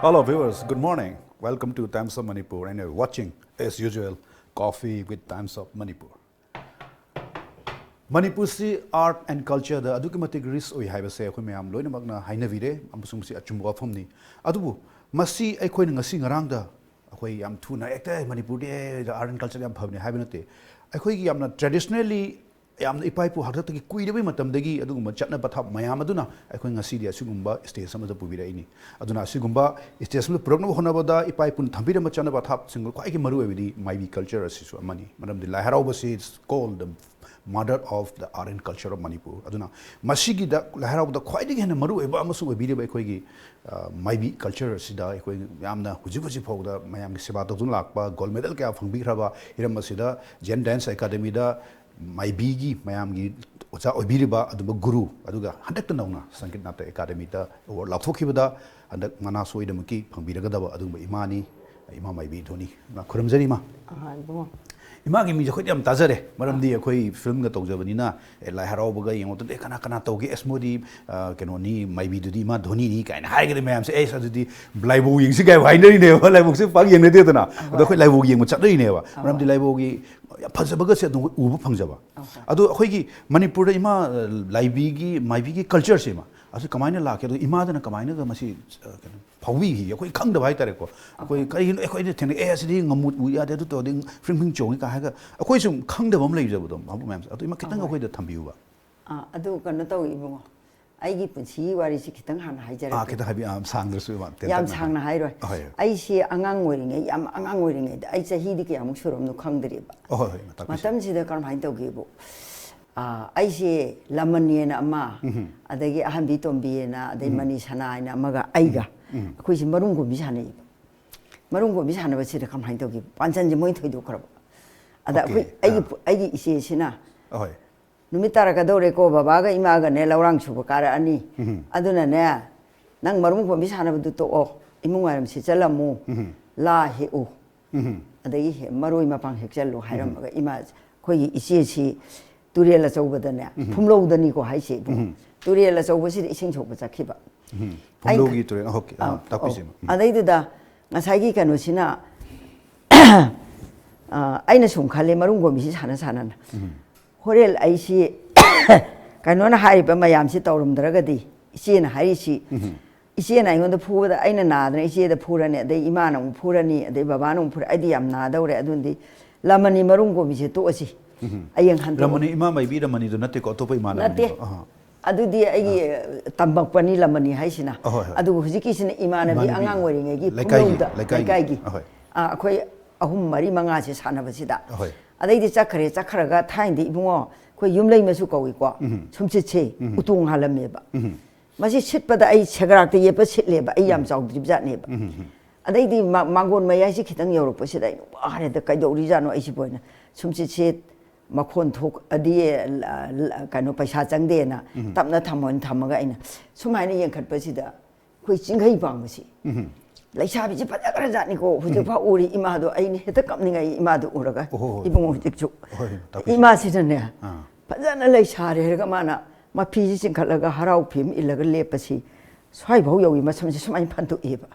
Hello viewers, good morning. Welcome to Times of Manipur and you're watching, as usual, Coffee with Times of Manipur. Manipur's art and culture the adukimatic risk we have say we am loina magna hainavire amusung si achumwa phomni adubu masi aikoi ngasi ngarangda akoi yam thuna ekta Manipur de art and culture yam bhavne habinate aikoi gi yamna traditionally yamna ipai pu hakta ki kuirebi matamdagi adugumba chatna patha mayam aduna aikoi ngasi dia sugumba stage samada pubira ini aduna sigumba stage samada program honabada ipai pun thambira machana patha single kwai ki maru ebidi Maibee culture asisu amani madam di Laiharau basi it's called the mother of the art and culture of Manipur. Aduna masigi da Laiharau da khwaidigi hena maru eba amasu ebiri ba ekhoi gi Maibee culture sida ekhoi yamna huji phawda mayam gi seba tawdun lakpa gold medal kya phangbi khraba iram masida Jen Dance Academy da Maibee gi mayam gi ocha obiri ba aduba guru aduga handak ta nauna Sangit Nata Academy da award lathokibada handak mana soidamaki phangbi raga da aduba imani Ima Maibee Dhoni na khuramjari ma Imagi mi jokhoi yam tajare maramdi akhoi film ga tawjabanina Laiharau baga yengoto de kana tawgi esmodi keno ni Maibee dudi ma Dhoni ni kaina haigade mayam se adudi laibo yingsi gai hainari ne ba laibo se pag yeng ne de tana ado khoi laibo yeng chatnai ne ba maramdi laibo gi phajabaga se ubu phangjaba ado akhoi gi Manipur da ima Maibee gi culture se ma asu kamaina lakhe ado ima dana kamaina ga masi Pawi, you can't divide it. I quite think as the Gamut, we are to the Friming Joe, a question come the one later with them. I do not away the Tambuva. I do cannot even. I give and see what is it. I could have yam sanders. Yam sang higher. I see a gang wearing it. I'm wearing it. I say he I'm sure of no country. Oh, Madame see the Carmine Gable. I see Lamani and Ama, and they get a hambiton being a de Manishana and Amaga Aiga. Akwai si marungo bisane marungo bisane ba sida kam hainto gi pansan je moi thoido karab ada akwai ai isi sina oi numitara ka dore ko baba ga ima ga ne laurang chu ba kara ani aduna ne nang marungo bisane ba du to o imung waram si chalamu la he o ada he maroi ma pang hek challo hairam ga ima khoi isi si turela chawbada ne phumlo dani ko haise turela chawba si ising chawba chakhiba Pumlogi to okay. Adaida Nasagi Canosina Aina Sum Kale Marungo Mrs. Hanasanan. Horel I see Canona Harry Mayam Sitorum Dragadi, she and Harry she. She and I on the poor, the Aina Nad, and she the poor and the Imanum, Purani, the Babanum, Pur Idiam Nada, or Adundi, Lamani Marungo Mrs. I young hunter. Lamani Maibee the money do not take auto man. Adudi ai tambak pani lamani haisina adu hujikisina imana bi angang wering gi pumda laikai gi akhoi ahum mari manga se sanabasida adai di chakharaga thain di ibungo khoi yumlei masu kawi ko sumchi che utung halame ba masi sitpada ai chegarak te yepa sitle ba ai yam chaw dribjat ne ba adai di mangon maya si khitang yorok pasida are da kai dori jano ai si boina sumchi che Makon took a dear kind of Pashangdena, Tamna Tamon Tamagaina. So many young Katpasida, which in Haibamasi. Like Shabi Patazanico, who the Pauri Imado, I hit the company Imado Uraga, even with the Imasit there. But then a lake Shari Gamana, my pieces in Kalaga Haraupim, illegal lepasi. So I bow you must have some panto Eva.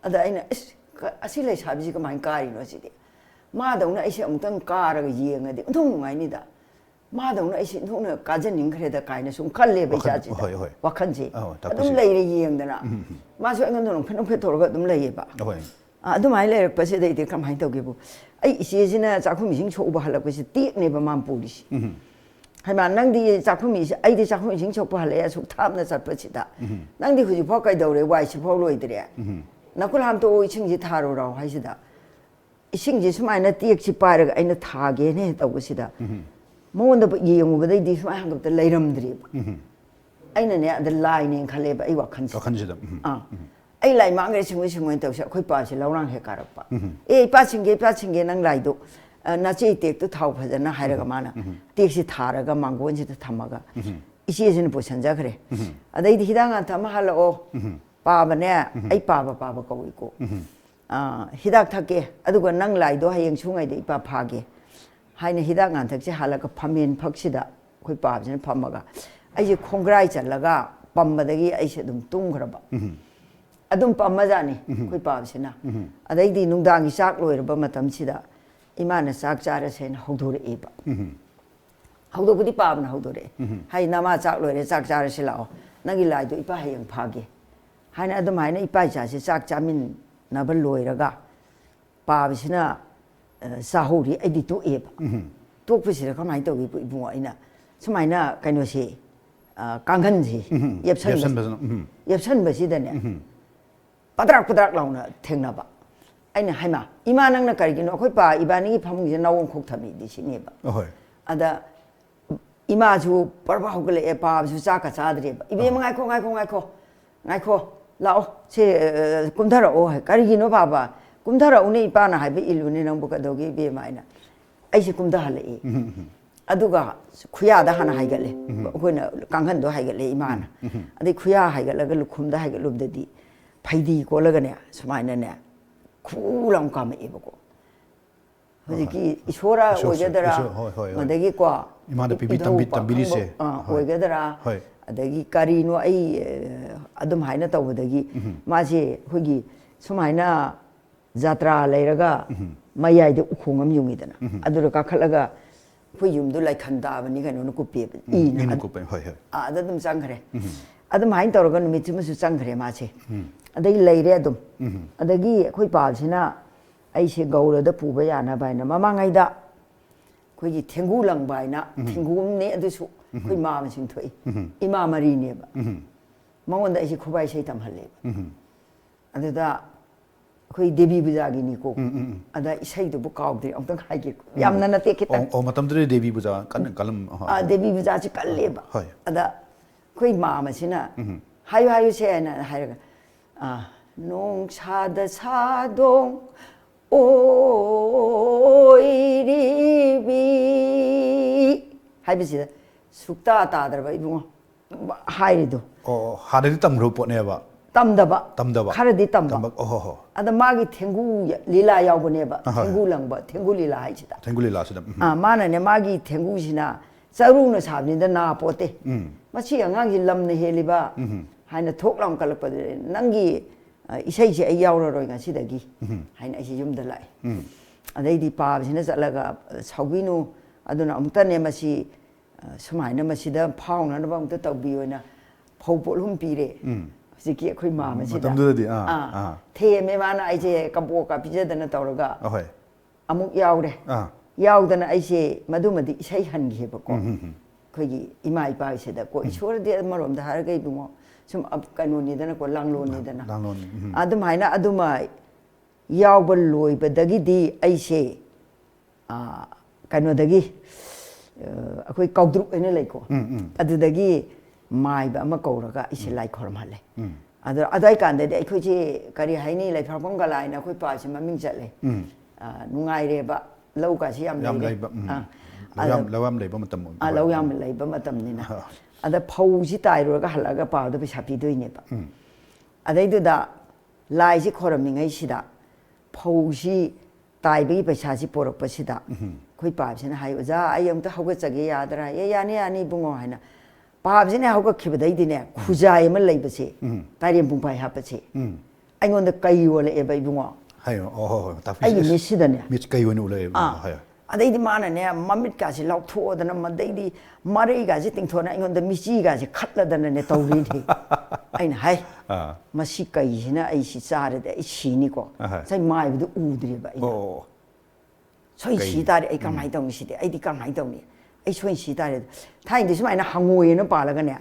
And I see like Shabi my car in the city. Madonna is a car a year and the no, I need that. Madonna is no cousin in the kindness of Kale Bajaji. What can say? Don't lay ye and then. Master Angon Penopetor got them labor. Do my lair persuaded they come to give. I see in a Zakumising Chobahala was a deep neighbor man Polish. Haman the Zakumis, I did Zakumising Chopalas who tamness at Persida. Nandi who you pocket door, why she followed there. Nakulam to change it hard or Haisida. Ising just mine at the expired and a tag in it, I was it. More than the young over they define of the latum drip. I know the line in Caleb, I was considered. I like Margaret wishing went to quite pass around her carapa. A passing in and Lido, not say take the top as a Haragamana, takes it Haraga Mango into the Tamaga. She is in the bush and Jacare. A lady Hidanga Tamahala or Baba Nair, a Papa go. Hidak take, Aduga Nang Lido, Hayang Sunga de Papage. Haine Hidak and Taxi Halaka Pamin Paxida, quite Babs and Pamaga. I congratulate Laga, Pambadagi, I said them Tungraba. อดุมปามมาจานี่คุยปามสินะอะไรดีนุ่งดังอีสักลอยระบมาทำสิดาอิมานะสักจาระเซนเขาดูเอปะเขาดูกุฏิปามนะเขาดูเรให้นามาสักลอยสักจาระเสลานักกีฬาดูอีป้าให้ยังพาเกให้นะอดุมให้นะอีป้าจ่าสิสักจามินนาบัลลอยระกะปามสินะสาหูดีไอดีตัวเอปตัวพิเศษเขาหมายตัวอีปุ่ยบัวอีน่ะสมัยน่ะกันว่าสิกังขันสิเย็บชั้นแบบสิเดเนี่ยปัตรักเราเนี่ยเทงนะบะไอ้เนี่ยให้มาอีมานั่งนักการกินว่าค่อยป่าอีบ้านนี้พามุงจะน่าวงคุกทำอีดิสิเนี่ยบะอันเดอีมาชูปะปะเขาก็เลยป่าชูจ้ากระซาดเลยบะอีเบี้ยมันไงโคเราเช่กุมทาราโอ้ยการกินว่าป่ากุมทาราอุนี่ป้าน่ะให้ไปอิลุนี่น้องบุกดอกอีเบี้ยมาไอ้น่ะไอ้สิกุมทาราเลยอดูก็คุยาได้ขนาดไหนกันเลยคนกังขันตัวไหนกันเลยอีมานะอันนี้คุยาไหนกันแล้วก็ลุกคุมได้กันลุกเด็ดดีไปดีก็แล้วกันเนี่ยสมัยนั้นเนี่ยคู่ลองกำเอฟก็เมื่อกี้อิสระโอ้ยเดราเมื่อกี้กว่าอีมาเดพิบิตัมบิลิเซ่โอ้ยเดราเมื่อกี้การีนัวไอ้อดุมหายนั่นตัวเมื่อกี้มาเช่เมื่อกี้สมัยนั้นจัตราอะไรแล้วก็ไม่ใหญ่เด็กอุ้งงำยุ่งอีกนะอดุเราก็ขัดแล้วก็ผู้ยุ่มดูไล่ขันดาวันนี้กันนุกุเปียอีนะนุกุเปียเฮ้ยอันนั้นต้องจังเคร่อันนั้นหมายถึงตัวเราก็นุ่มที่มันสุดจังเคร่มาเช่อันนี้เลยเรียดุมอันนี้คุยป่าวสินะไอ้เช่กาวเลยเด็กผู้บริหารนะไปนะมาไงด่าคุยเทงกูหลังไปนะเทงกูเนี่ยดูสุคุยมามันชิงถอยอิมามารีเนี่ยบะมาวันนั้นไอ้เช่คุยไปใช้ทำฮัลเลบอันนี้ด่าคุยเดบีบุญจากินีก็อันนั้นใช้ตัวบุกเอาดีองต้องใครกี่ยามนั้นนะเตะคิดตั้งโอ้มาทำตัวเดบีบุญจากกันลำเดบีบุญจากจะกันเลยบะอันนั้นคุยมามันสินะหายใช่นะหายกันน้องชาดชาดงโอ้ยรีบีหายไปสิสุกตาตาดร์ไปบุ้งหายดูโอ้หาได้ที่ตั้มรูปเนี่ยบะตั้มดบะข้าได้ตั้มบะโอ้โหอันนั้นมากี่เทงกูลีลายาวบนเนี่ยบะเทงกูหลังบะเทงกูลีลาให้ชิดาเทงกูลีลาชิดามาเนี่ยมากี่เทงกูชินะจะรู้นะชาวนี้เดินหน้าปกติมาเชี่ยงานกินลำในเฮลิบะให้นะทุกลำกันละประเดี๋ยวนั่งกี่อีใช่ไอ้ยาวเราเลยกันสิเด็กกี่ให้นะไอ้ชิยุ่มเดลัยอันนี้ดีป่าชินะจะแล้วก็ชาววินูอันนั้นอมตันเนี่ยมาสิสมัยนั้นมาสิเดิมพ้องนะว่ามันจะตกบิวนะพอปุ่มปีเลยสิเกี่ยคุยมาสิทำดูดีเทไม่มานะไอ้เจ้กับพวกกับพี่เจ้าเดินตัวเราก็อามุกยาวเลยยาวแต่นะไอ้เจ้มาดูมาดิใช้หันกี่ปะก็คุยอีมาอีป่าเสด็จก็อีชัวร์เดียมารวมทหารก็อีบุ้งสมอับกันวันนี้เดินก็ลังโลนี่เดินนะอันนั้นหมายนะอันนั้นหมายยาวบนลอยไปดักดีไอ้เจ้กันวันดักคุยเกาดุไอ้นี่เลยก็อันนั้นดักไม่แบบมาเกาแล้วก็ไอ้เจ้ไล่ขอรมาเลยอันนั้นอะไรกันเด็กไอ้คุยเจ้การีให้นี่ไล่พระพงศ์ก็ไล่นะคุยป่าใช่ไหมมิ่งจัดเลยนุ่งไงเรียบะเล่ากันใช่ยามเลยแล้วว่าเลยบ่มาตำมุนเล่ายามเลยบ่มาตำนี่นะอันนั้นพาวชิตายรู้ก็หันแล้วก็ป่าวต้องไปชับปีด้วยเนี่ยปะอันนี้ดูด่าลายที่ขอรมิงไอ้ชิดาพาวชิตายไปไปชาชิปรกไปชิดาคุยป่าวใช่ไหมให้ว่าไอ้ยังต้องเขาก็จะเกียร์อะไรยานี่อันนี้บุ้งหัวนะป่าวใช่ไหมเขาก็คิดว่าได้ดีเนี่ยขุใจมันเลยไปสิตายเรียนบุ้งไปหาไปสิไอ้เงินจะไกลอยู่เลยไปบุ้งหัวให้โอ้โหไอ้ยังไม่ชิดเนี่ยมิดไกลอยู่นู่นเลยอันนี้ที่มาเนี่ยมันมิดกาสิเราทั่วแต่นั้นมันได้ดีมาได้กาสิติงทั่วนะไอ้คนเดิมมิจิกาสิขัดแล้วแต่นั้นเนี่ยตัวนี้ที่ไอ้เนี่ยมาสิไก่สินะไอ้สิซาเด็ไอ้ชีนี่ก็ใช่ไม้ไปดูอูดเลยไปช่วยสีตาไอ้กันไหนตรงนี้สิไอ้ที่กันไหนตรงนี้ไอ้ช่วยสีตาเลยถ้าอย่างที่สมัยนั้นหางวยนั่นป่าแล้วกันเนี่ย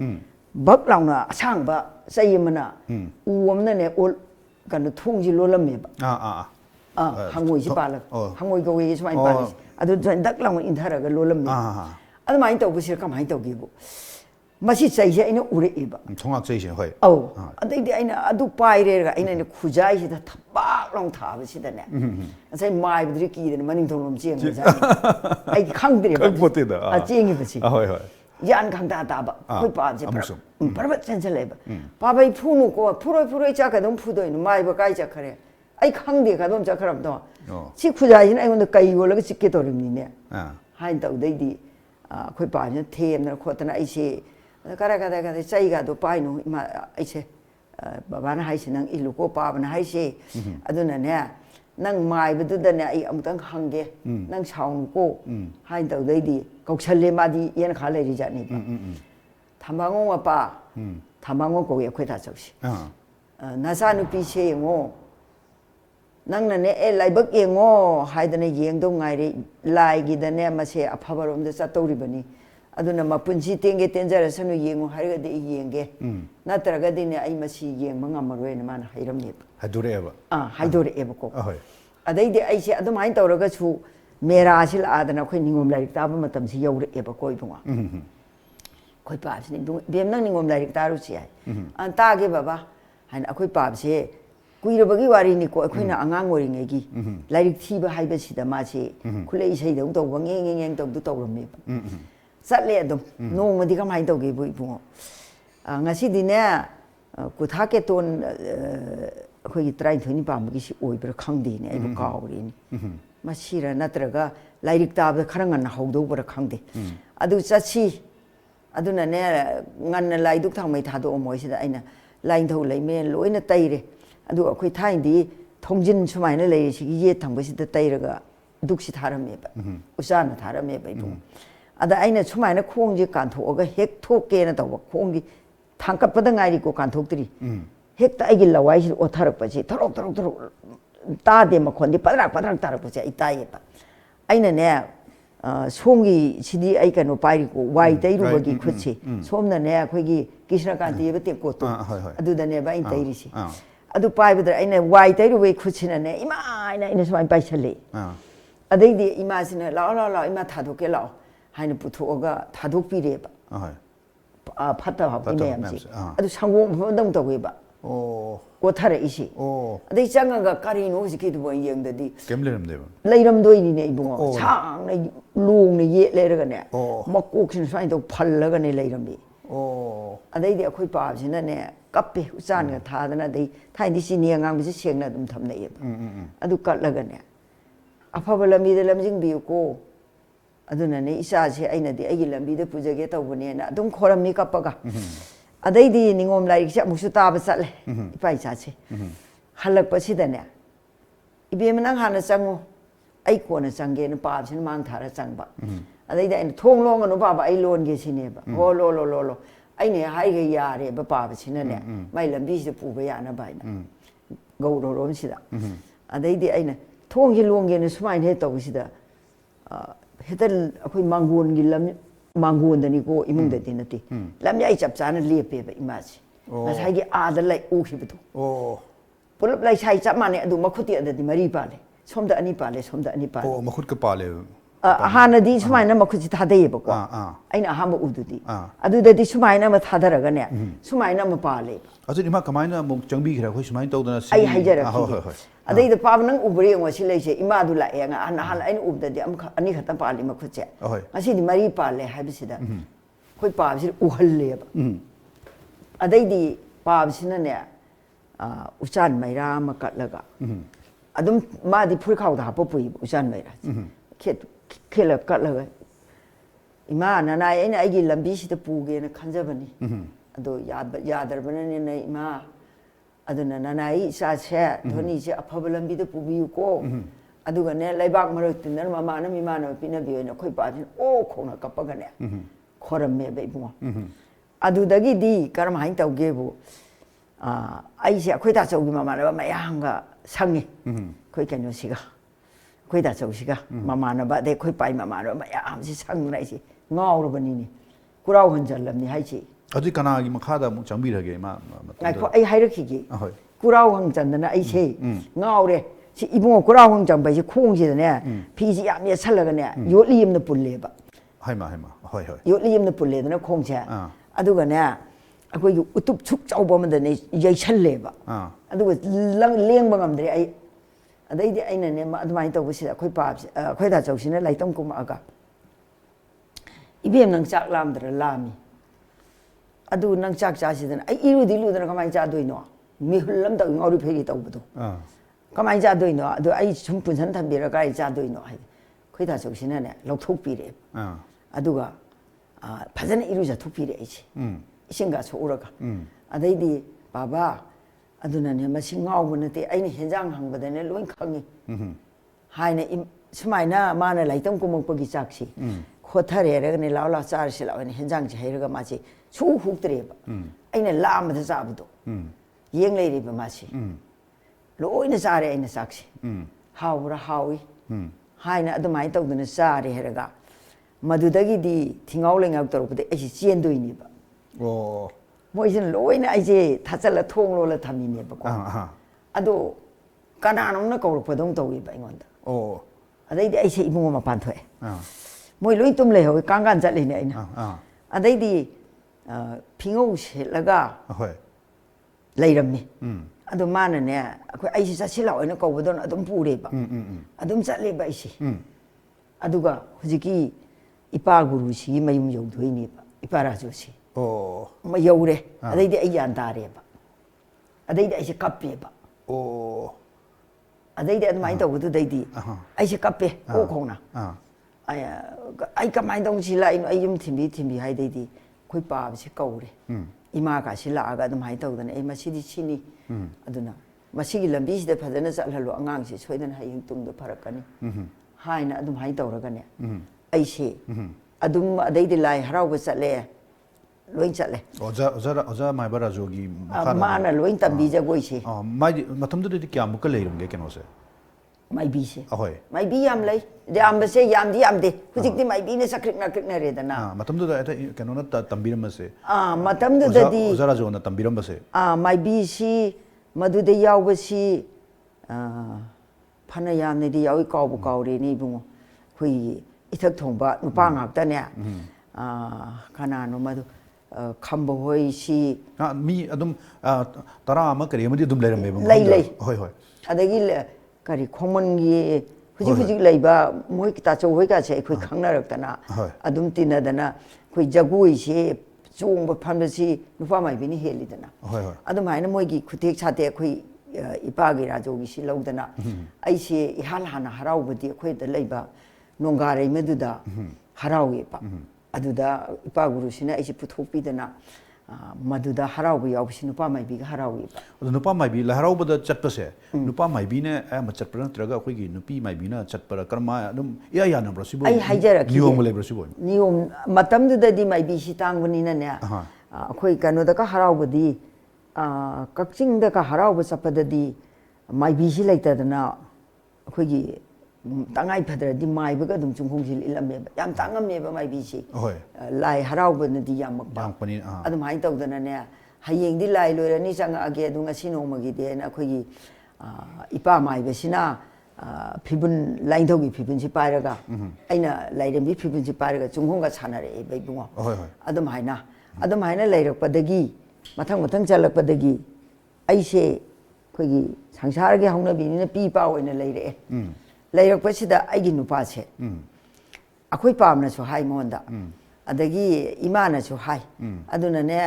บักเราเนี่ยช่างบะใส่มันน่ะอูมันเนี่ยอูกันทุ่งจีโร่ละเมียบหางวยสิป่าแล้วหางวยก็เวสมัยป่าอันนั้นดักเราอินทาร์ก็รู้ลำนี้อันนั้นหมายถึงว่าสิ่งที่หมายถึงกี่บุมาสิใจเสียไอ้เนี่ยอุเรอีบะช่องอักเสบเฮ้ยอันนี้ไอ้เนี่ยอันดูไปเรื่องไอ้เนี่ยขุใจสิท่าบ้าลองถามสิท่านเนี่ยอันใช่ไม้บุตรกี้เนี่ยมันนิ่งทงลมเจียงเลยไอ้ข้างเดียวเจียงอยู่สิยานข้างตาบะคุยป่าจะปะปะเซนเซเลยบะป่าไปพูนุก็พูดจ้าก็ต้องพูดด้วยไม้บะใกล้จะขระไอ้ข้างเดียวก็ต้องจะขรับตัวชิคุยใจไอ้คนเดียวไกลอยู่แล้วก็ชิคกี้ตัวนี้เนี่ยให้ตัวได้ดีคุยป่าเนี่ยเทียมนะคนนั้นไอ้เช่ก็ได้ใจก็ตัวไปหนูมาไอ้เช่ baba na hai si nang ilu ko pa ba na hai si aduna ne nang mai bu da ne ai amutang hangge nang saung ko hai dau dai di kauksalle ma di yen kha le ri ja ni ba thambango ma pa thambango ko ye khoi ta chausi na sa nu pi che ngo nang na ne e lai bak ye ngo hai da ne yeng do ngai ri lai gi da ne ma se aphabarom da cha tori bani aduna mapunsi tenge tenjara sanu yengu harga de yenge natraga de ne ai masi yeng manga marwe na man hairam ne hadure eba haidore eba ko adai de ai se adum hain tawraga chu mera sil adana khoi ningom laik ta ba matam si yawre eba ko ibunga khoi pa si bem nang ningom laik ta ru si ai an ta ge baba hain akhoi pa se kuirabagi wari ni ko akhoi na angang ori nge gi laik thi ba haiba si da ma se khulei sei da to ba ngeng ngeng to du to ram me Satle adum nong madi kam hai tau ge bu ipungo ngasi dine kutha ke ton khoi gi trai thoni pam gi si oi bra khang de ne ai ka ori ni masira natraga lairik ta ba kharang an haudo bra khang de adu chachi aduna ne ngan na lai duk thang mai tha do moi si da aina lain thau lai me loina tai re adu akhoi thai di thongjin sumai na lai si gi ye thang ba si da tai raga duk si tharam me ba usana tharam me ba ipungo ada aina sumaina khongji kanthoga hek thokke na taw khongji thangkap pada ngai ko kanthok tri hek ta agi lawai si otharak pa chi tharok tharok tharok ta de ma khondi padrak padrak tarak pa chi itai pa aina ne somgi sidi ai kanu pai ko wai tai ru bagi khutchi somna ne khoi gi krishna kanti ba te ko to adu da ne ba in tai ri si adu pai ba aina wai tai ru bai khutchi na ne ima ina somai pai chale adai di ima sina la la la ima thadoke lao haina puthoga thadok pi re ba phatta ha pi me am si adu sangom dang to ge ba ko thara isi adai changa ga kari no si ki du bo yeng da di kem leram de ba leiram doi ni ne ibungo chang ne lung ne ye le ra ne makok sin sai to phal la ga ne leiram bi adai di akhoi pa sin na ne kappe usan ga tha da na dei thai di si ne ngang bi si seng na dum tham ne ye adu kat la ga ne aphaba lami de lamjing bi ko aduna ne isa se aina di agi lambi de pujage tawbane na adum khoram mi kapaga adai di ningom laik se musu ta ba sale ipai cha se halak pasi da ne ibe manang hana changu ai ko na change na pa sin mang thara changba adai da in thong long anu ba ba ai lon ge sine ba ho lo ai ne hai ge ya re ba pa ba sin ne mai lambi se pu ba ya na ba na go ro rom si da adai di aina thong gi long ge ne sumai ne taw si da hetal akhoi mangon gi lam mangon dani ko imung da dinati lam yai chap chana lepe ba image masai gi ada lai u khi bu pulap lai sai chap mane adu makhuti adadi mari pale somda ani pale makhut ka pale hana di sumai na makhuti thadai ba ko aina hamba ududi adu da di sumai na ma thadaraga ne sumai na ma pale aju ima kamaina muk changbi khira khoi sumai tawdana si ai haijara adai da pa nang ubri ngo si lei se ima du la e nga an hal ain ubda di am ani khata pali ma khutche asi di mari pale habisida khoi pa si uhalle ba adai di pa sina ne uchan maira ma katlaga adum ma di phur khau da poi uchan maira khela katlaga ima na na ai ai gi lambi si da pu ge na khanjabani ado yadar bana ne ima aduna nanai sa che dhoni che aphaba lambi da pu bi ko aduga ne laibak marak tin na mama na mi mana pina bi na khoi pa din o khona kapaga ne khoram me be bu adu dagi di karam hain taw ge bu ai se khoi ta chau gi mama na ma yang ga sangi khoi kanu siga khoi ta chau siga mama na ba de khoi pai mama na ma yang si sang nai si ngau ro bani ni kurau han jal lam ni hai chi aju kana gi makhada mu changbi rage ma ngai ko ai hai rakhi gi kurau hang chan na ai se ngau re si ibung kurau hang chang bai si khong si ne phi si yam ye sal ga ne yo lim na pulle ba hai ma hoi yo lim na pulle na khong che adu ga ne akoi gi utup chuk chau ba ma da ne yai chal le ba adu ga lang leng ba ngam dre ai adai di aina ne ma admai to bu si akoi pa akoi da chau si ne lai tong kum aga ibem nang chak lam dra lami adu nang chak cha si dan ai iru di lu dan kamai cha doi no mi hulam da ngori pheri taw bu kamai cha doi no adu ai chum pun san tham bi ra kai cha doi no hai khoi da chau sin ne lok thok pi re adu ga phajana iru ja thok pi re ai chi ising ga so ura ga adai di Baba adunane masing ngau nate aina henjang hangbadane loin khangi haina sumaina mana laitam kumongpagi chaksi khothare ragane laula charsi lawane henjang chi hairaga machi su huktreba aina lamada chabudo yeng leiriba machi loina chare aina chaksi hawra hawi haina adumai tawduna chare heraga madudagi di thingau lengak torpade ai chendoiniba oh moisin loina aije thachala thonglo la thamine ba ko ado kananong na kawrpadong tawi ba ingonda oh adai di aise ibungo mapan thoe moi loi tum le hoy kangan chat le ne aina adai di phingau selaga hoi leiramni ado mana ne akhoi aise chasila oina kawbadon adum pure ba adum chatle ba aise aduga hujiki ipa guru si mayum yogdhoini ba ipa rajo si oh ma yore adai di ai yan tare ba adai di aise kappe ba oh adai di admai tawdu dai di aise kappe ko khona ai kamai dong si la ai yum thimbi hai dai di khoi pa si kaure ima ka si la aga admai tawdana ai masidi chini aduna masigi lambi sida phadana chahlalo angang si soidana haying tungda pharakani haina admai tawraga ne aise adum adai di lai harau ba chatle loin chatle oza mai bara jogi mana loin tambi jagoi se mai matam du di kyam ka leirum ge keno se Maibee se ahoi Maibee yam lei yam ba se yam di yam de hujik di Maibee ne sakrik na re dana matam du da keno na tambiram se matam du da di oza rajo na tambiram ba se Maibee si madu de yaw ba si phana yam ne di yawi kaw bu kaw re ni bungo hui ithak thongba nupa ngak ta ne kana no madu khamba hoi si mi adum tara ama kare amadi adum leiram be lei hoi hoi adagi kari khomon gi hujik leiba moi kita chou hoi ka se khoi khangna rak tana adum tina dana khoi jagui se chung ba phan ba si nupa mai bini heli dana hoi hoi adum haina moi gi khutek chate khoi ipa gi rajo gi si laudana ai se ihal hana harau budi khoi da leiba nongare meduda harau ye pa aduda ipa guru sina ai puthokpi dana maduda harau bi yaw nupa mai bi harau ye pa nupa mai bi la harau bada chatpa se nupa mai bi ne ma chatpa traga khoi gi nupi mai bi na chatpa karma adum ya na brasibo ai haijara ki niom le brasibo niom matam du da di mai bi si tang bani na ne khoi kanu da ka harau budi kakching da ka harau ba chapa da di mai bi si laita dana khoi gi tangai phadra di mai ba dum chungkhong sil ilam yam tangam ne ba mai bi si lai harau ba na di yam ba adum hai taw dana ne hayeng di lai loira ni changa age du nga sinong magi de na khoi gi ipa mai ba sina phibun lain thogi phibun si pairaga aina lairem bi phibun si pairaga chungkhong ga chanare e bai bungo adum haina lairak padagi mathang chalak padagi aise khoi gi sangsar ge hauna bi ni pi pa oina laire lairak pasida aigi nupa se akhoi pamna so hai monda adagi imana so hai aduna ne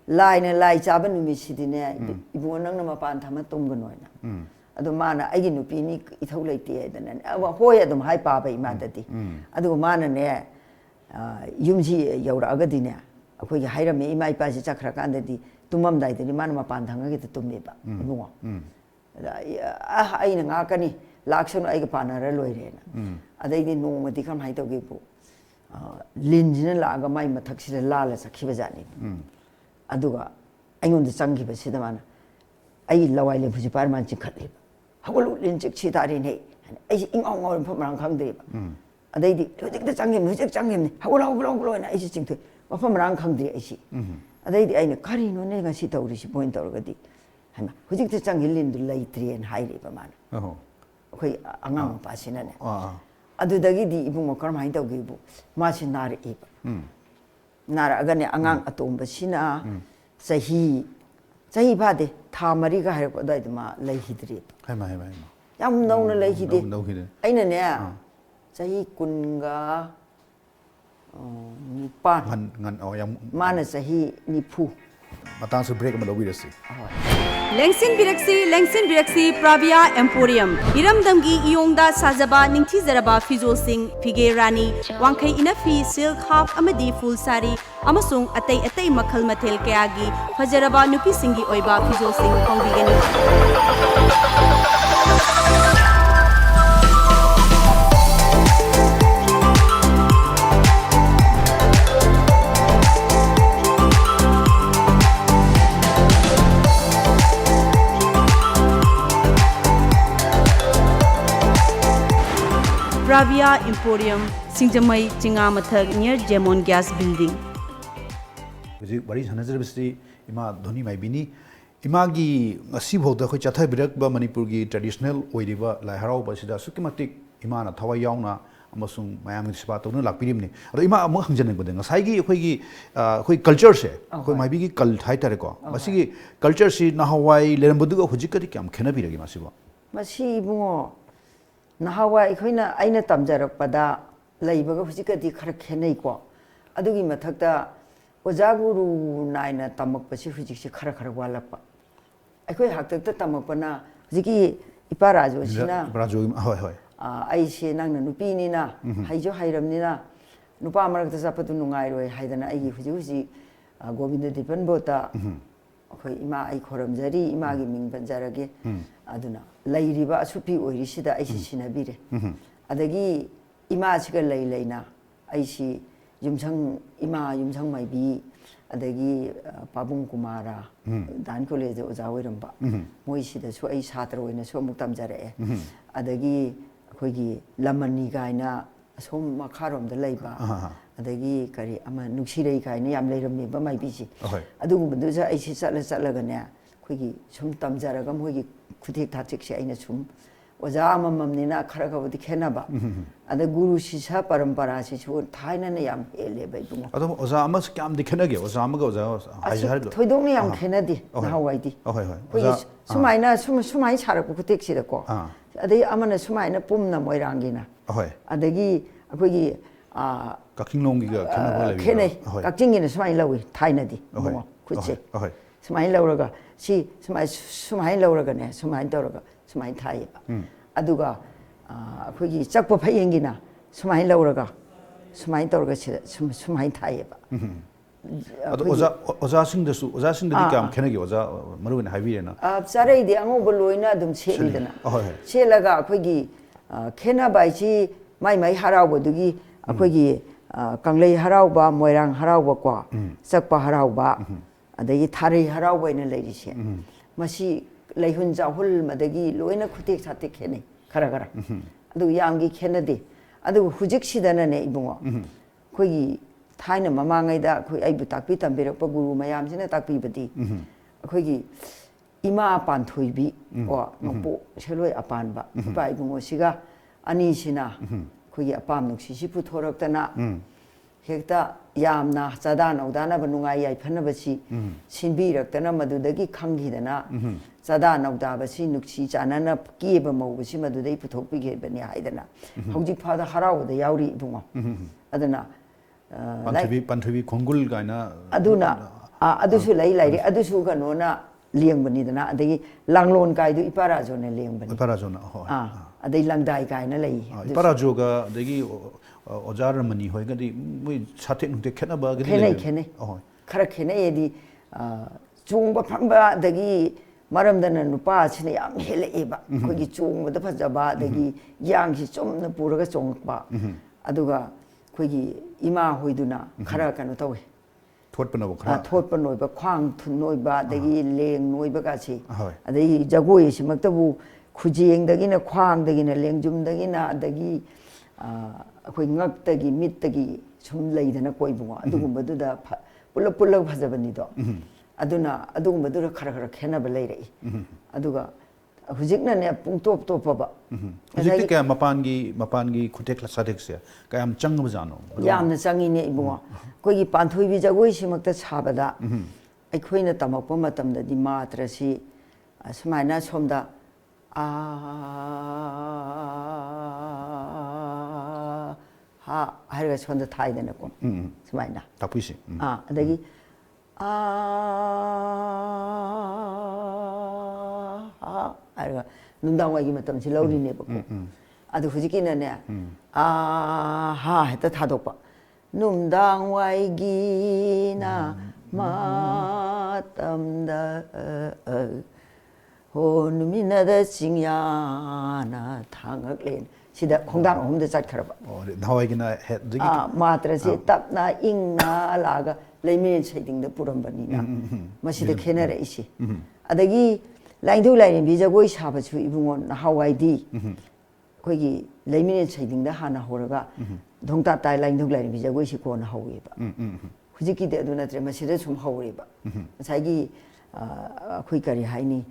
lai chaba numi sidine ibu nang na mapan thama tumganoina adu mana aigi nupi ni ithau leite adana aba hoi adum hai pa ba ima dadi adu mana ne yumji yaura agadi ne akhoi gi hairame ima ipa si chakra kandadi tumam dai dani mana mapan thanga gi tumme ba ibungo aina nga kani lakshanu aiga panara loirena adai di nong mati kam hai togi bu linjina laga mai mathak sida lala sakhiba jani aduga aingon de changi ba sida mana ai lawai le phuji par man chikhatle hagol lin chik chi tari ne ai ing ong ong phamrang khang de adai di hujik de changi ni hagol na ai ching the phamrang khang de ai si adai di aina kari no ne ga si tawri si point tawra ga di hana hujik de changi lin du lai trien hai re ba mana khoi angang pa sinane adudagi di ibung okar mai tawgi bu ma sin nar e nara agane angang atomba sina sahi bade tha mari ga har ko dai ma lai hidri hai ma yam nau na lai hide aina ne sahi kunga nipan ngan yam mana sahi nipu matang se break ma lo wi rasi Lengsin Biraksi Pravia Emporium Iramdamgi Iyongda Sajaba Ningthizaraba Fizolsing Fige Rani Wangkai Inafi Silk Half Amadi Full Sari Amasung Atay Makhal Mathel Kayagi Fajaraba Nupi Singi Oiba Fizolsing Pongbigani Pravia Emporium, Singjamai Chingamathak near Gemon Gas Building. Bari Hanazabisi, Ima Dhoni Maibee, Imagi, a seaboat, which at Birakba Manipurgi traditional Oidiva, Laiphrakpam, Basida, Sukimatic, Imana, Tawayauna, Amasung, Miami Spato, Lapirimni, or Ima Mohanjan, Saigi, Hui culture, who might be cult Hightareko, Masigi culture, see Nahawai, Lembudu, Hujikatikam, Canabiri Masiva. Masi more. Nahawa ikoina aina tamjarakpada laibaga hujikati khara khenai ko adugi mathakta ojaguru naina tamakpasi hujiksi khara walakpa aikoi haktakta tamakpana hujiki iparajo sina Brajo hoi ai se nangna nupi ni na haijo hairamni na nupa marakta sapatu nungai roi haidana aigi huji Govinda Dipan bota akhoi ima ai khoramjari ima gi ming banjarage aduna lairiba asupi oirisida aisi sinabire adagi ima siga leina aisi yumsang Maibee adagi Pabung Kumara Dan College oja oiramba moisida su ai satra oina su amuk tamjare adagi akhoi lamani gaina asom makharomda leiba adagi kari ama nuksirei kaina yam leiramni ba Maibee si adugumdu ja aisi chatlaga Kuigi sum tamjaraga moigi kuthik thachikse aina sum oja amamamnina khara khabudi khenaba ada guru sisa parampara si su thaina na yam hele bai bungo adom oja amas kyam dikhenage oja amaga oja hajar thoidong yam khenadi nahawaidi kuigi sumaina sumai saraku kuthik sida ko adai amana sumaina pumna moirangina adagi kuigi kakinglonggi ga khenaba lebi khenai kakjingina sumai lawi thainadi bungo kutse sumai lauraga si sumai lauragane sumai tauraga sumai thaiba aduga akhoi chakpa phayengina sumai lauraga sumai tauraga sumai thaiba oja sing da kam khenagi oja maruna haibirena charai de angoba loina adum chelidana chelaga akhoi khena baisi mai harauba dugi akhoi kanglei harauba moirang harauba ko chakpa harauba adagi thari harauba ina leirise masi leihun jahul madagi loina khutik satik khene khara adu yamgi khenade adu hujik sidana ne ibungo khoi thaina mamangai da khoi aibu takpi tambirakpa guru mayam sina takpi badi khoi ima panthoibi o mapo seloi apanba pa ibungo siga ani sina khoi apam nuksi si puthoraktana hekta yamna chada naudana banungai yai phanabasi sinbiraktana madudagi khangidana chada naudabasi nukchi chanana kieba mawbasi madudai puthokpige bani haidana hojik phada harawda yauri ibungo adana panthabi khongul gaina aduna adusu lairi adusu kanona liangbani dana adagi langlon kaidu iparajo ne liangbani iparajo na ho adai langdai kaina lei iparajo ga adagi ojar mani hoi gadi mui sathe nungte khena ba gadi khene khara khene yedi chungba phamba dagi maramdana nupa chine yam hele eba khogi chungba da phajaba dagi yangsi chomna puraga chongpa aduga khogi ima hoiduna khara kanu tawe thotpana bo khara thotpana ba khwang thun noiba dagi leng noiba ka chi adai jagoi simaktabu khujeng dagina khwang dagina lengjum dagina dagi akhoi ngaktagi mittagi sum leidana koibungo adugumbaduda pulap phajabani do aduna adugumbaduda khara khenaba leirei aduga hujikna ne pungtop topaba hujik ka mapangi khutek la sadek se kayam changba jano yamna changi ne ibungo koigi panthoibi jagoi simakta sabada aikhoina tamakpa matamda di matra si asmaina somda ha 하루가 손도 타야 되는 거. 스마이나. 답부시. adagi ha arga nundang wai gi matam si lauri ne ba ko adu hujiki na ne ha heta thadok pa nundang wai gi na matam da ho numina da singya na thangak len sida khongdang ahum da chat kharaba nawai gi na het digi matra se tap na ing na laga leimin saiding da puram bani na masida khena re isi adagi laingdu lain bi jagoi saba chu ibungon na hawai di khoi gi leimin saiding da hana horaga dongta tai laingdu lain bi jagoi si ko na hawi ba hujiki de aduna tre masida sum hawi ba sai gi khoi kari haini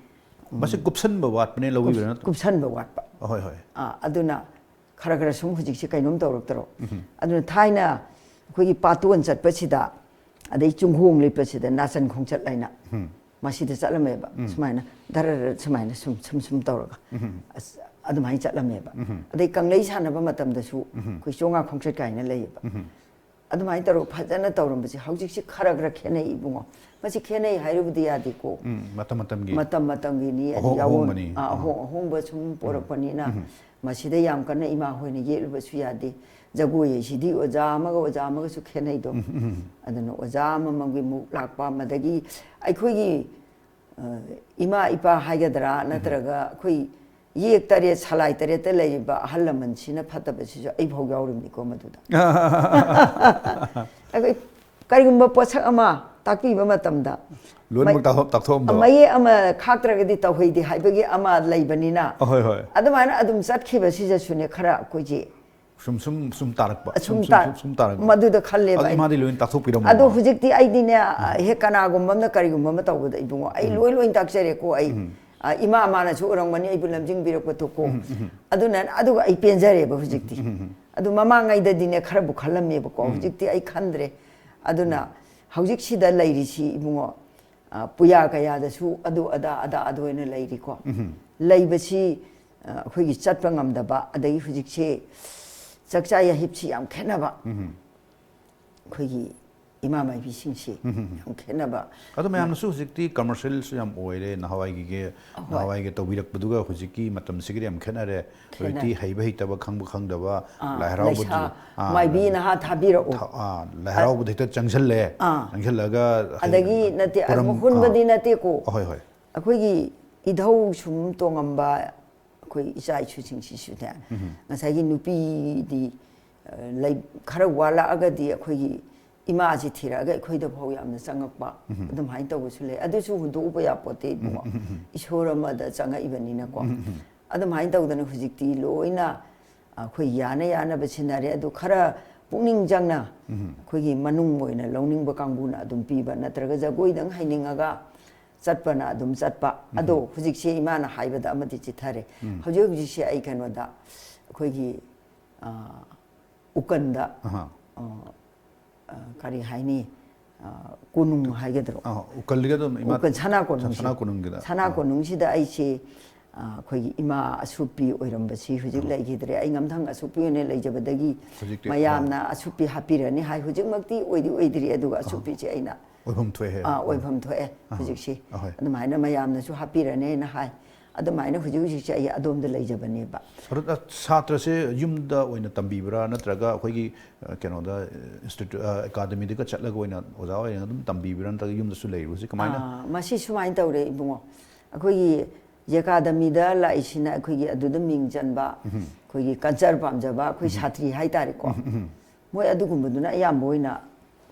masih kupsan ba wat pane lawi ba kupsan ba wat ba hoi hoi aduna khara khara sum hujik si kainom tawrok taro aduna thaina khoi gi patuan chat pa sida adai chunghong le pa sida nasan khong chat laina masida chatlame ba sumaina dar sumaina sum tawraga adumai chatlame ba adai kanglei sana ba matam da su khoi chonga khong chat kaina lei ba adumai taro phajana tawram ba si hujik si khara khara khenei ibungo masi khenei hairubudi yadi ko matam gi ni yawon ahong ba sum porakpani na masida yam kana ima hoine yelu ba su yadi jagoi sidi oja amaga su khenei do adana oja mamang gi mu lakpa madagi aikhoi gi ima ipa haigadra natraga khoi yek tare salai tare te lei ba halaman sina phata ba si ai phog yaurim ni ko maduda ai karigumba posak ama takpi ba matamda loan mak takthom do mai ama khaktra gi tawhei di haibagi ama leibani na hoi hoi adumana adum satki ba si ja sune khara ko ji sum tarak ba sum tarak maduda khalle ba ma di loin takthop piram adu hujikti ai dine he kana gumba na karigumba ma tawda ibungo ai loin taksere ko ai ima amana chu orang mani ai bulamjing birak pa to ko aduna adu ai penjare ba hujikti adu mama ngai da dine khara bu khalam me ba ko hujikti ai khandre aduna hujik sida lairi si ibungo puya kaya da su adu adu ena lairi ko laiba si khoi gi chatpa ngamda ba adai hujik che chakcha ya hipsi yam khena ba khoi gi ima mai bi sing si yam khena ba adu mayam su hujikti commercial su yam oire na hawai ge to birak buduga hujiki matam sigri yam khena re hoiti haiba hitaba khangda ba lahrau budu Maibee na ha thabira o lahrau budu ta changshal laga adagi nate hun badi nate ko hoi hoi akhoi gi idhau sum tongamba khoi isai chu sing si su ta ngasai gi nupi di lai khara wala aga di akhoi gi ima ji thira ga khoi da phau yam na changak ba adum hai taw su le adu su hundu ba ya pote bo ishora ma da changa ibani na ko adum hai taw da na hujikti loina khoi yana ba sinare adu khara puning jangna khoi gi manung moina longning ba kangbu na adum pi ba natraga jagoi dang haininga ga chatpa na adum chatpa ado hujik se ima na haiba da amati chithare hujik se ai kanwa da khoi gi ukanda kari haini kunung haigedro ukalliga do ima ukal sana konung gida sana konung sida ai se khoi ima asupi oiram ba si hujik lai gidre ai ngamthang asupi ne lai jabadagi mayamna asupi hapirani hai hujik makti oidri aduga asupi che aina oibham thoe oibham thoe hujik si adumai mayamna su hapirane na hai adumai hujik se ai adom da lai jabane ba satra se yumda oina tambibra natraga khoi keno da institute academy de ka chatlaga oina oja oina dum tambibra natraga yumda su leiru se kamaina masi sumai tawre ibungo akhoi academy da laisina akhoi aduda ming janba khoi culture pamjaba khoi satri hai tare ko moi adugumduna ayam boina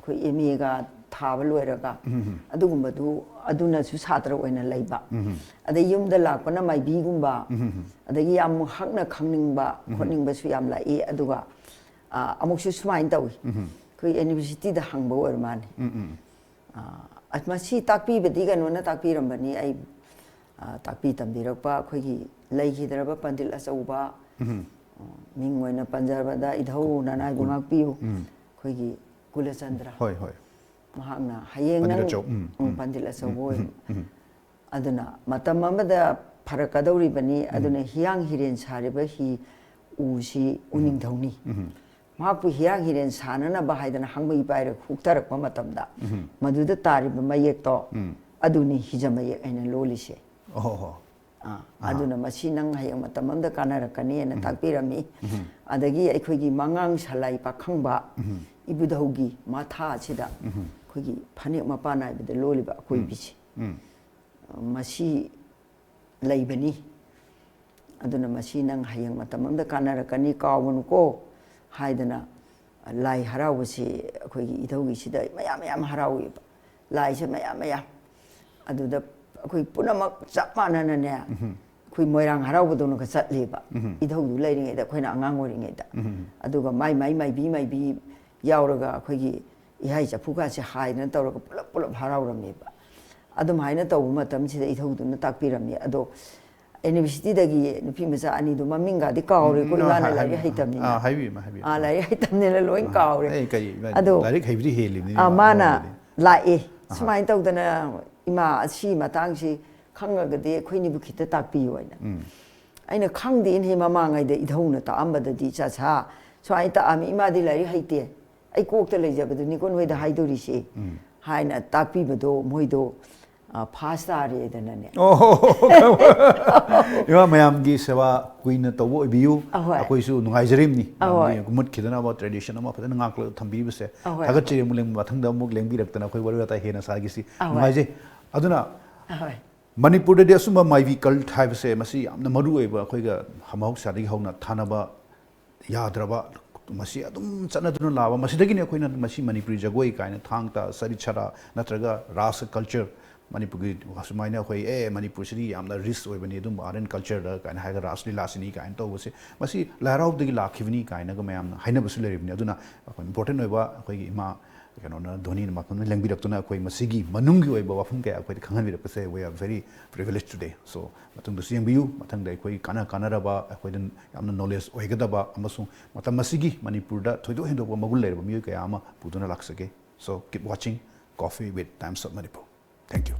khoi MA ga thaba loiraga adugumdu aduna su satra oina leiba adai yumda lakpana Maibee gumba adagi yam hakna khangning ba khotning ba su yam lai aduga amuk su smain tawi khoi university da hangba or mani atma si takpi bedi ga nona takpi rambani ai takpi tambirakpa khoi gi lei gi daraba pandil asauba ming oina panjarba da idhau nanai gungak piu khoi gi Kulachandra hoi hoi mahakna hayeng nang pandil asaubo aduna matam amada pharakadauri bani aduna hiyang hiren sariba hi usi uning dhauni mapu hiyang hiren sanana ba haidana hangmai paira huktarakpa matamda maduda tariba mayek to aduni hijama yek aina lolise oh aduna masi nang hayang matamam da kanarakani na takpirami adagi aikoigi mangang salai pakhangba ibudaugi matha chida khoigi phane mapa nai bide loliba koi bichi masi laibani aduna masi nang hayang matamam da kanarakani kawun ko haidana lai harawasi khoigi idaugi sida mayam harawi lai se mayam aduda koi punamak chapana na ne koi moirang harawdo no ka chatleba idaudu lairingai da khoina angang oringai da aduga mai yauraga khoigi ihai chapuka se haina tawraga pulap harawrameba adum haina tawu matam sida idaudu na takpirami ado university dagi nupi macha ani du maminga di kawre ko lana lai haitamni haibi lai haitamni la loin kawre ado lai haibri heli ni amana lai sumai tawdana ima asi matang si khangagade khoini bu khita takpi hoina aina khangde in he mamangai de idhauna ta ambada di cha cha so ai ta ami ima di lai haite ai kok ta leijabadu ni kon hoida haidori se haina takpi bado moido pasta re dana ne ima mayam gi sewa kuina tawo biu akoi su nungai jerim ni gumut khidana about tradition ama phadana ngaklo thambi bse thagat chiri muleng mathang da muk lengbi raktana khoi waru ta hena sa gi si nungai je aduna Manipur de asuma Maibee cult haibse masi amna maru eba khoiga hamau sari hauna thanaba yadraba masi adum chanaduna lawa masi dagini khoina masi Manipuri jagoi kaina thangta sari chara natraga ras culture Manipur gi hasumaina khoi Manipur siri amna risk oibani adum aren culture da kaina haiga ras lila sini kaina to bose masi larau dagi lakhivni kaina ga mayam haina basu leribni aduna important oiba khoi ima Kanona Dhoni Makon Langbiratuna Koi Masigi, Manungi Bafunka, quite Kangan say we are very privileged today. So Matung the CMBU, Matang de Koi Kana Kanaraba, Aquadan Amna Knowledge, Oigadaba, Amasun, Matamasigi, Manipurda, Todo Hindo Magule, Mukayama, Puduna Laksake. So keep watching Coffee with Times of Manipur. Thank you.